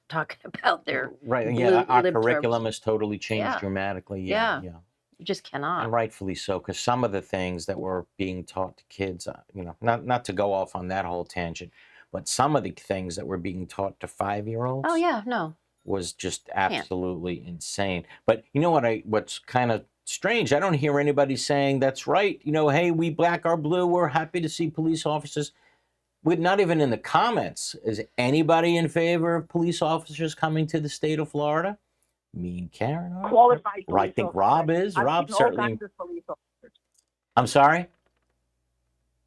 talking about their our curriculum has totally changed dramatically. Yeah. You just cannot. And rightfully so, because some of the things that were being taught to kids, not to go off on that whole tangent, but some of the things that were being taught to 5-year-olds. Oh yeah, no. Was just absolutely insane. But you know what's kind of strange? I don't hear anybody saying that's right. Hey, we black or blue, we're happy to see police officers. Not even in the comments. Is anybody in favor of police officers coming to the state of Florida? Me and Karen are. Qualified police I think Rob is. Rob certainly. I'm sorry?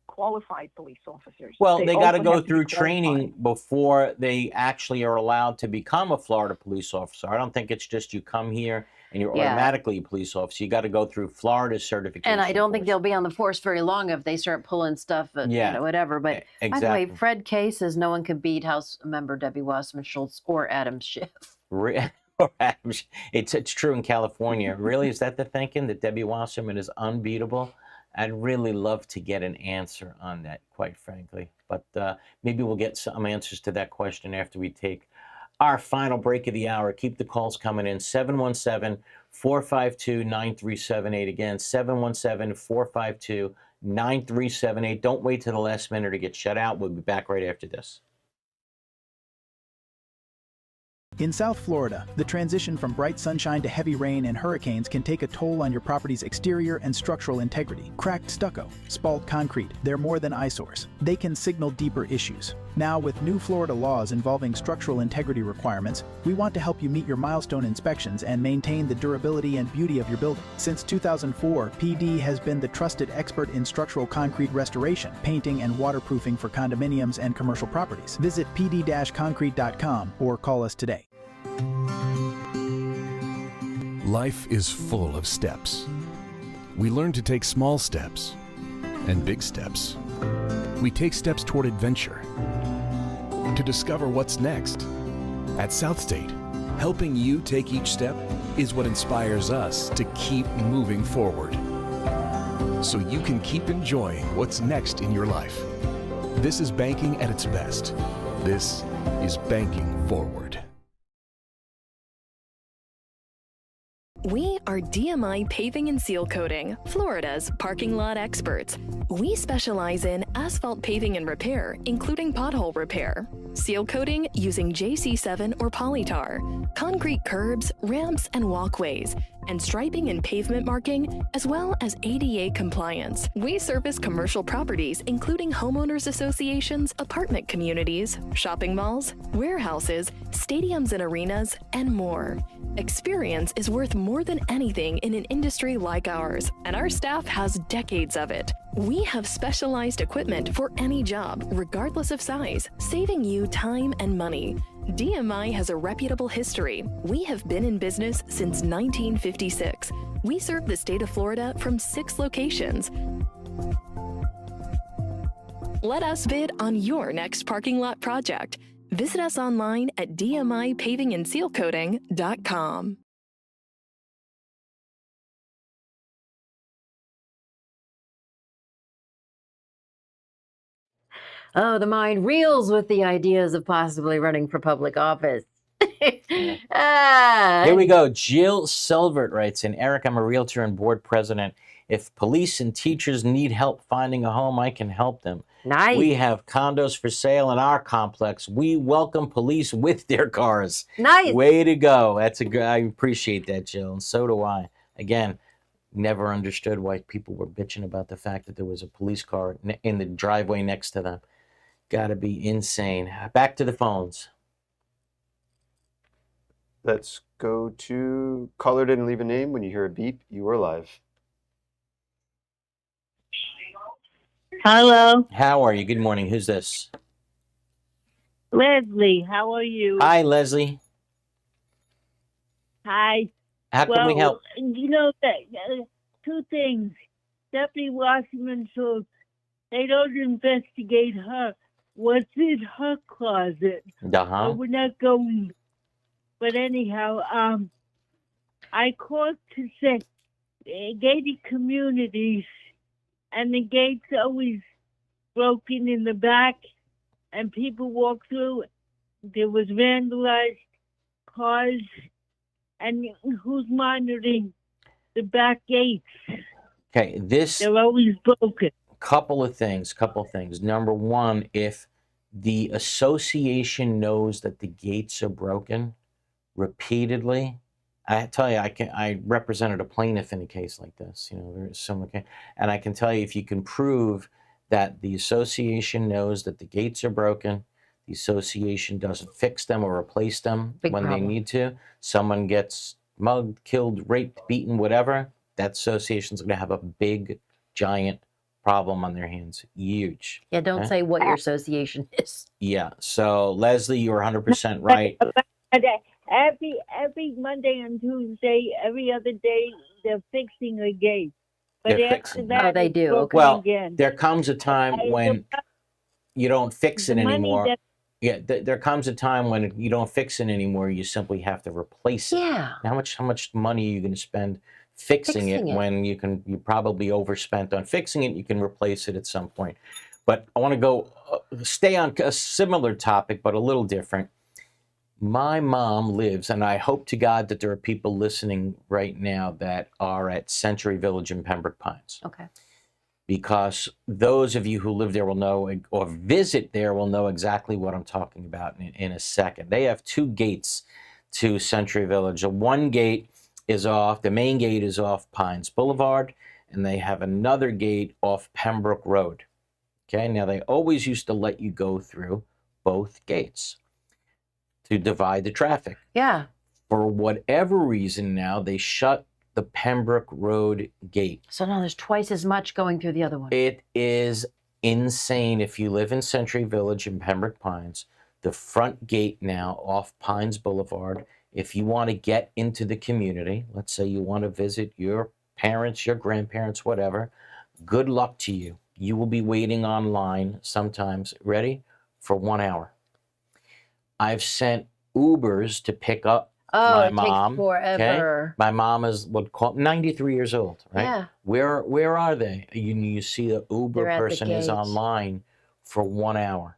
Qualified police officers. Well, they got to go through training before they actually are allowed to become a Florida police officer. I don't think it's just you come here and you're automatically a police officer. You got to go through Florida's certification. And I don't think they'll be on the force very long if they start pulling stuff, whatever. But by the way, Fred Kay says no one can beat House member Debbie Wasserman Schultz or Adam Schiff. It's true in California. Really, is that the thinking, that Debbie Wasserman is unbeatable? I'd really love to get an answer on that, quite frankly. But maybe we'll get some answers to that question after we take our final break of the hour. Keep the calls coming in. 717-452-9378. Again, 717-452-9378. Don't wait till the last minute to get shut out. We'll be back right after this. In South Florida, the transition from bright sunshine to heavy rain and hurricanes can take a toll on your property's exterior and structural integrity. Cracked stucco, spalled concrete, they're more than eyesores. They can signal deeper issues. Now, with new Florida laws involving structural integrity requirements, we want to help you meet your milestone inspections and maintain the durability and beauty of your building. Since 2004, PD has been the trusted expert in structural concrete restoration, painting, and waterproofing for condominiums and commercial properties. Visit pd-concrete.com or call us today. Life is full of steps. We learn to take small steps and big steps. We take steps toward adventure, to discover what's next. At South State, helping you take each step is what inspires us to keep moving forward, so you can keep enjoying what's next in your life. This is banking at its best. This is banking forward. We are DMI Paving and Seal Coating, Florida's parking lot experts. We specialize in asphalt paving and repair, including pothole repair, seal coating using JC7 or polytar, concrete curbs, ramps, and walkways, and striping and pavement marking, as well as ADA compliance. We service commercial properties, including homeowners associations, apartment communities, shopping malls, warehouses, stadiums and arenas, and more. Experience is worth more than anything in an industry like ours, and our staff has decades of it. We have specialized equipment for any job, regardless of size, saving you time and money. DMI has a reputable history. We have been in business since 1956. We serve the state of Florida from 6 locations. Let us bid on your next parking lot project. Visit us online at dmipavingandsealcoating.com. Oh, the mind reels with the ideas of possibly running for public office. Here we go. Jill Silvert writes in, Eric, I'm a realtor and board president. If police and teachers need help finding a home, I can help them. Nice. We have condos for sale in our complex. We welcome police with their cars. Nice. Way to go. That's a good, I appreciate that, Jill, and so do I. Again, never understood why people were bitching about the fact that there was a police car in the driveway next to them. Got to be insane. Back to the phones. Let's go to caller didn't leave a name. When you hear a beep, you are live. Hello. How are you? Good morning. Who's this? Leslie, how are you? Hi, Leslie. Hi. How can we help? You know, that, 2 things. Deputy Wasserman, so they don't investigate her. What's in her closet? Uh-huh. We're not going. But anyhow, I called to say gated communities, and the gate's always broken in the back, and people walk through. There was vandalized cars, and who's monitoring the back gates? Okay, They're always broken. Couple of things. Number one, if the association knows that the gates are broken repeatedly, I tell you, I represented a plaintiff in a case like this. You know, there's someone, and I can tell you, if you can prove that the association knows that the gates are broken, the association doesn't fix them or replace them when they need to, someone gets mugged, killed, raped, beaten, whatever, that association's going to have a big, giant problem on their hands. Huge. Yeah, don't say what your association is. Yeah. So, Leslie, you're 100% right. Every Monday and Tuesday, every other day, they're fixing a gate. But They're after fixing that, they it's do. broken Well, again. there comes a time when you don't fix it The money anymore. that- Yeah, there comes a time when you don't fix it anymore. You simply have to replace it. Yeah. How much money are you going to spend fixing it when you probably overspent on fixing it? You can replace it at some point. But I want to go stay on a similar topic, but a little different. My mom lives, and I hope to God that there are people listening right now that are at Century Village in Pembroke Pines. Okay. Because those of you who live there will know, or visit there will know exactly what I'm talking about in a second. They have 2 gates to Century Village. The one gate is off, the main gate is off Pines Boulevard, and they have another gate off Pembroke Road. Okay, now they always used to let you go through both gates to divide the traffic. Yeah. For whatever reason now, they shut the Pembroke Road gate. So now there's twice as much going through the other one. It is insane. If you live in Century Village in Pembroke Pines, the front gate now off Pines Boulevard, if you want to get into the community, let's say you want to visit your parents, your grandparents, whatever, good luck to you. You will be waiting online sometimes, ready, for 1 hour. I've sent Ubers to pick up my mom. Takes forever. Okay? My mom is 93 years old, right? Yeah. Where are they? You see the Uber They're at the person is gate. online for 1 hour.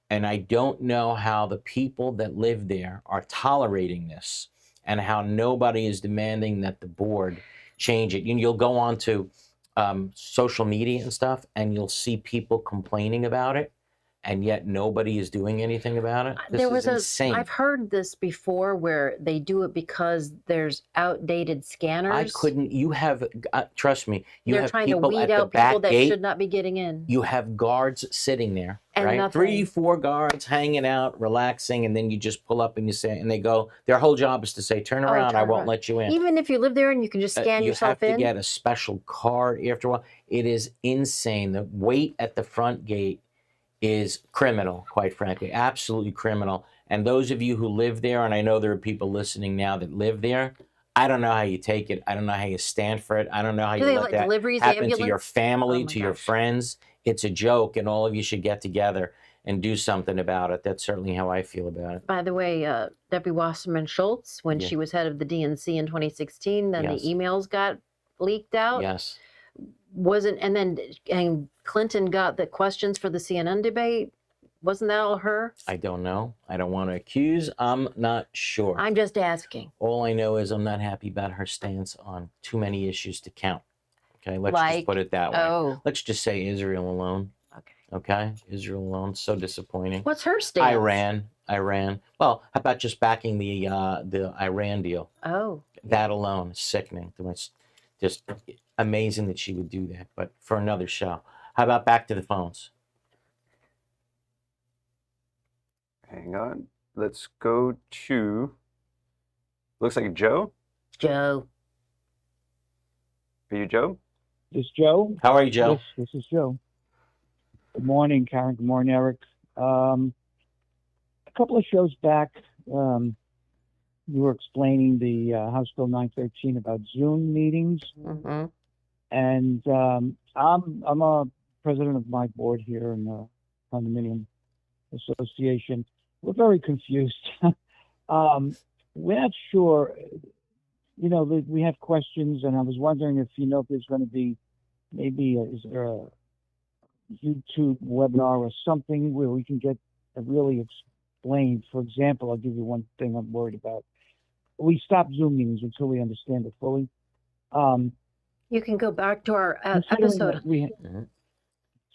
And I don't know how the people that live there are tolerating this. and how nobody is demanding that the board change it. You'll go on to social media and stuff, and you'll see people complaining about it, and yet nobody is doing anything about it. This is insane. I've heard this before where they do it because there's outdated scanners. I couldn't. You have, trust me, They're have trying to people weed at the out back people that gate. should not be getting in. You have guards sitting there, And right? nothing. 3, 4 guards hanging out, relaxing, and then you just pull up and you say, and they go, their whole job is to say, turn around, I won't let you in. Even if you live there and you can just scan yourself in? You have to get a special card after a while. It is insane. The wait at the front gate is criminal, quite frankly, absolutely criminal. And those of you who live there, and I know there are people listening now that live there, I don't know how you take it. I don't know how you stand for it. I don't know how you let that happen to your family, to your friends. It's a joke, and all of you should get together and do something about it. That's certainly how I feel about it. By the way, Debbie Wasserman Schultz, when she was head of the DNC in 2016, then the emails got leaked out. Yes. And Clinton got the questions for the CNN debate. Wasn't that all her? I don't know. I don't want to accuse. I'm not sure. I'm just asking. All I know is I'm not happy about her stance on too many issues to count. Okay, let's just put it that way. Let's just say Israel alone. Okay, Israel alone. So disappointing. What's her stance? Iran. Well, how about just backing the Iran deal? Oh. That alone is sickening. It's just amazing that she would do that. But for another show. How about back to the phones? Hang on. Let's go to, looks like Joe. Joe. Are you Joe? This is Joe. How are you, Joe? Yes, this is Joe. Good morning, Karen. Good morning, Eric. A couple of shows back, you were explaining the House Bill 913 about Zoom meetings. Mm-hmm. And I'm a president of my board here in the condominium association. We're very confused. We're not sure. You know, we have questions, and I was wondering if if there's going to be is there a YouTube webinar or something where we can get really explained. For example, I'll give you one thing I'm worried about. We stopped Zoom meetings until we understand it fully. You can go back to our episode.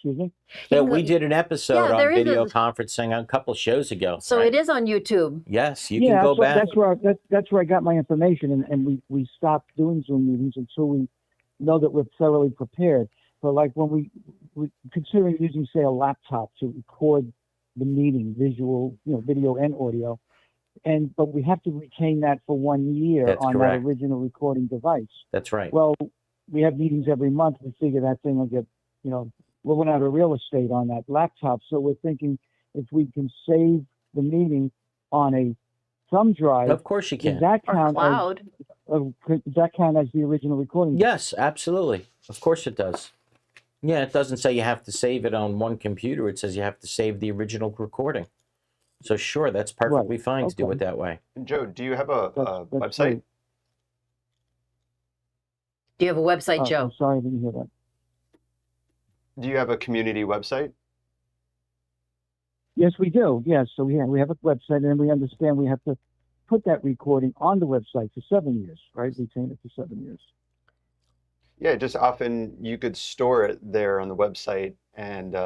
Excuse me? Yeah, we did an episode on video conferencing a couple shows ago. So it is on YouTube. Yes, you can go back. That's where I got my information, and we stopped doing Zoom meetings until we know that we're thoroughly prepared. But like when we considering using, say, a laptop to record the meeting, video and audio, but we have to retain that for 1 year that original recording device. That's right. Well, we have meetings every month. We figure that thing will get, we'll run out of real estate on that laptop. So we're thinking if we can save the meeting on a thumb drive. Of course you can. Does that count cloud? Does that count as the original recording? Yes, absolutely. Of course it does. Yeah, it doesn't say you have to save it on one computer. It says you have to save the original recording. So sure, that's perfectly fine to do it that way. Joe, do you have a website? Do you have a website, Joe? I'm sorry, I didn't hear that. Do you have a community website? Yes, we do. Yes, so we have a website, and we understand we have to put that recording on the website for 7 years, right? Retain it for 7 years. Yeah, just often you could store it there on the website, and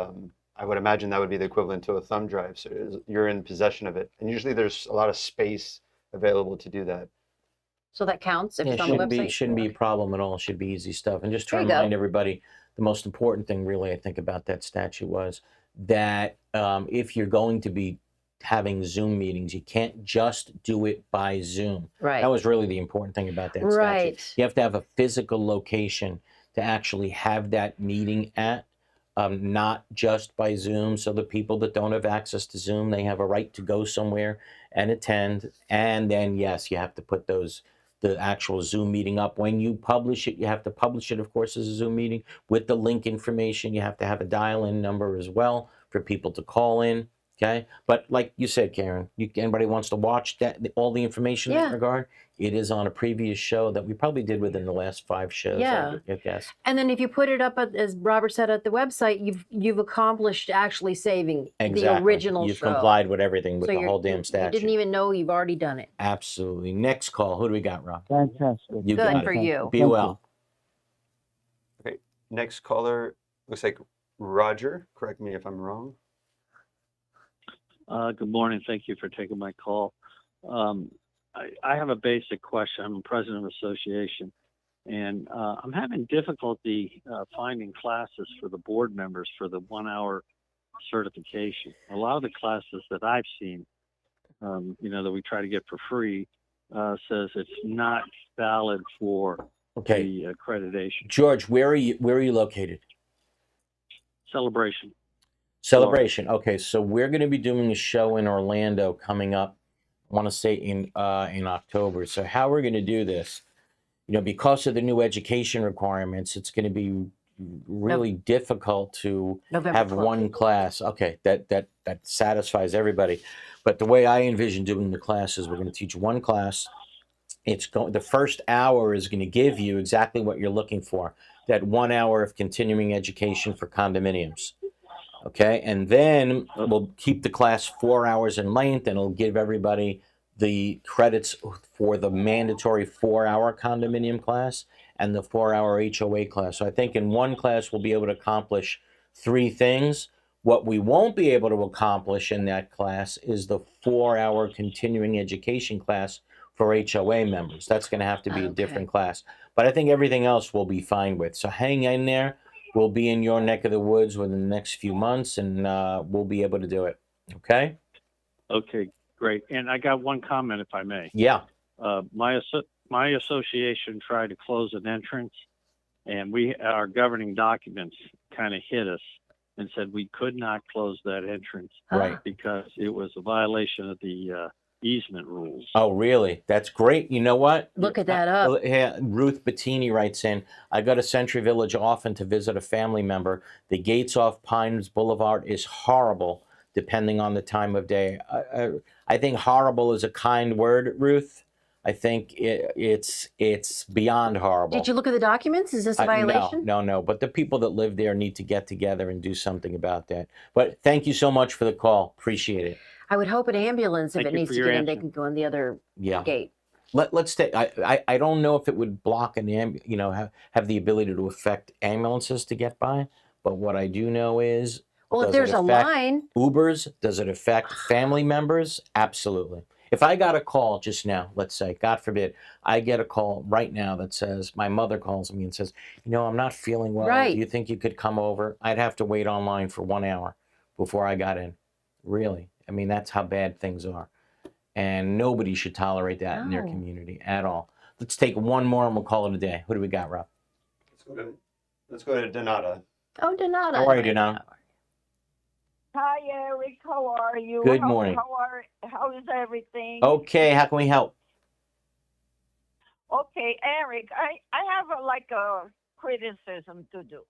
I would imagine that would be the equivalent to a thumb drive. So you're in possession of it, and usually there's a lot of space available to do that. So that counts if it's on the website? Shouldn't be a problem at all. It should be easy stuff. And just to remind everybody, the most important thing really I think about that statute was that if you're going to be having Zoom meetings, you can't just do it by Zoom. Right. That was really the important thing about that statute. You have to have a physical location to actually have that meeting at, not just by Zoom. So the people that don't have access to Zoom, they have a right to go somewhere and attend. And then, yes, you have to put the actual Zoom meeting up. When you publish it, you have to publish it, of course, as a Zoom meeting with the link information. You have to have a dial-in number as well for people to call in. Okay, but like you said, Karen, anybody wants to watch that, all the information in that regard, it is on a previous show that we probably did within the last 5 shows. Yeah. I guess. And then if you put it up, as Robert said, at the website, you've accomplished actually saving the original You've show. complied with everything with So the whole damn statute. You didn't even know you've already done it. Absolutely. Next call. Who do we got, Rob? Fantastic. You Good got for it. you. Be well. Okay, next caller looks like Roger. Correct me if I'm wrong. Good morning. Thank you for taking my call. I have a basic question. I'm president of an association, and I'm having difficulty finding classes for the board members for the 1-hour certification. A lot of the classes that I've seen, that we try to get for free, says it's not valid for the accreditation. George, where are you located? Celebration. Okay, so we're going to be doing a show in Orlando coming up, I want to say in October. So how we're going to do this, because of the new education requirements, it's going to be really difficult to have 12th. One class. Okay, that satisfies everybody. But the way I envision doing the class is we're going to teach one class. The first hour is going to give you exactly what you're looking for, that 1 hour of continuing education for condominiums. Okay, and then we'll keep the class 4 hours in length, and it'll give everybody the credits for the mandatory 4-hour condominium class and the 4-hour HOA class. So I think in one class we'll be able to accomplish 3 things. What we won't be able to accomplish in that class is the 4-hour continuing education class for HOA members. That's going to have to be a different class. But I think everything else we'll be fine with. So hang in there. We'll be in your neck of the woods within the next few months, and we'll be able to do it. Okay? Okay, great. And I got one comment, if I may. Yeah. My association tried to close an entrance, and our governing documents kind of hit us and said we could not close that entrance, right, because it was a violation of the easement rules. Oh, really? That's great. You know what? Look at that up. Ruth Bettini writes in, I go to Century Village often to visit a family member. The gates off Pines Boulevard is horrible, depending on the time of day. I think horrible is a kind word, Ruth. I think it's beyond horrible. Did you look at the documents? Is this a violation? No. But the people that live there need to get together and do something about that. But thank you so much for the call. Appreciate it. I would hope an ambulance, if it needs to get in, they can go in the other gate. Let's take. I don't know if it would block have the ability to affect ambulances to get by. But what I do know is, well, if there's a line, Ubers, does it affect family members? Absolutely. If I got a call just now, let's say, God forbid, I get a call right now that says, my mother calls me and says, I'm not feeling well. Right. Do you think you could come over? I'd have to wait online for 1 hour before I got in. Really. I mean, that's how bad things are. And nobody should tolerate that in their community at all. Let's take one more and we'll call it a day. Who do we got, Rob? Let's go to Donata. Oh, Donata. How are you, Donata? Hi, Eric. How are you? Good morning. How is everything? Okay. How can we help? Okay, Eric. I have a criticism to do.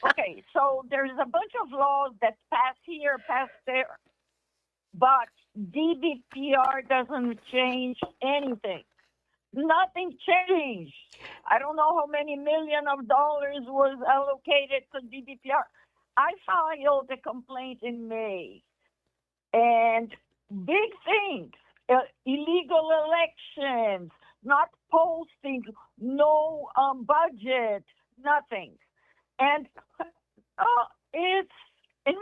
Okay, so there's a bunch of laws that pass here, pass there, but DBPR doesn't change anything. Nothing changed. I don't know how many million of dollars was allocated to DBPR. I filed a complaint in May, and big things, illegal elections, not posting, no budget, nothing. And it's in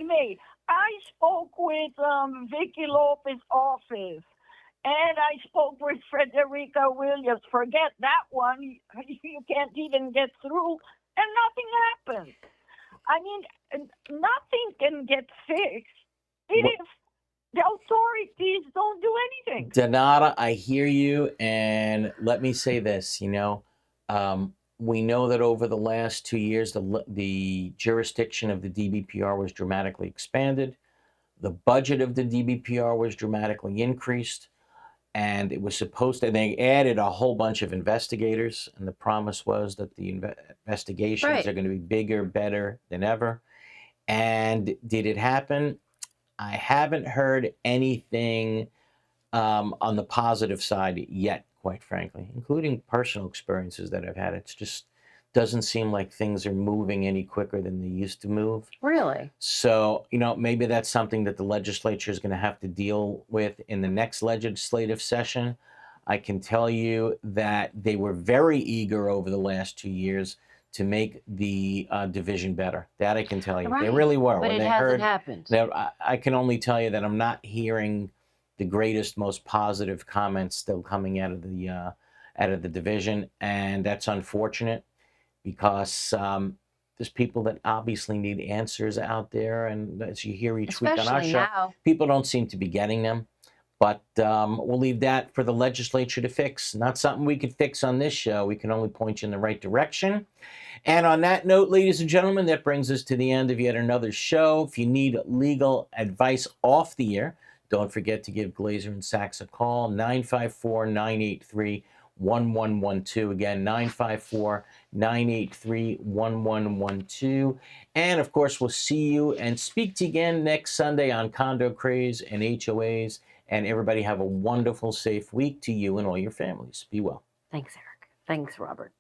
May. I spoke with Vicky Lopez's office, and I spoke with Frederica Williams. Forget that one. You can't even get through, and nothing happened. I mean, nothing can get fixed if the authorities don't do anything. Donata, I hear you, and let me say this, we know that over the last 2 years, the jurisdiction of the DBPR was dramatically expanded. The budget of the DBPR was dramatically increased, and it was supposed to, they added a whole bunch of investigators, and the promise was that the investigations are going to be bigger, better than ever. And did it happen? I haven't heard anything on the positive side yet, quite frankly, including personal experiences that I've had. It's just doesn't seem like things are moving any quicker than they used to move. Really? So, maybe that's something that the legislature is going to have to deal with in the next legislative session. I can tell you that they were very eager over the last 2 years to make the division better. That I can tell you. Right. They really were. But When it they hasn't heard happened. that, I can only tell you that I'm not hearing the greatest, most positive comments still coming out of the division, and that's unfortunate because there's people that obviously need answers out there, and as you hear each week on our Especially show, now. people don't seem to be getting them. But we'll leave that for the legislature to fix. Not something we could fix on this show. We can only point you in the right direction. And on that note, ladies and gentlemen, that brings us to the end of yet another show. If you need legal advice off the air, don't forget to give Glazer and Sachs a call, 954-983-1112. Again, 954-983-1112. And, of course, we'll see you and speak to you again next Sunday on Condo Craze and HOAs. And everybody have a wonderful, safe week to you and all your families. Be well. Thanks, Eric. Thanks, Robert.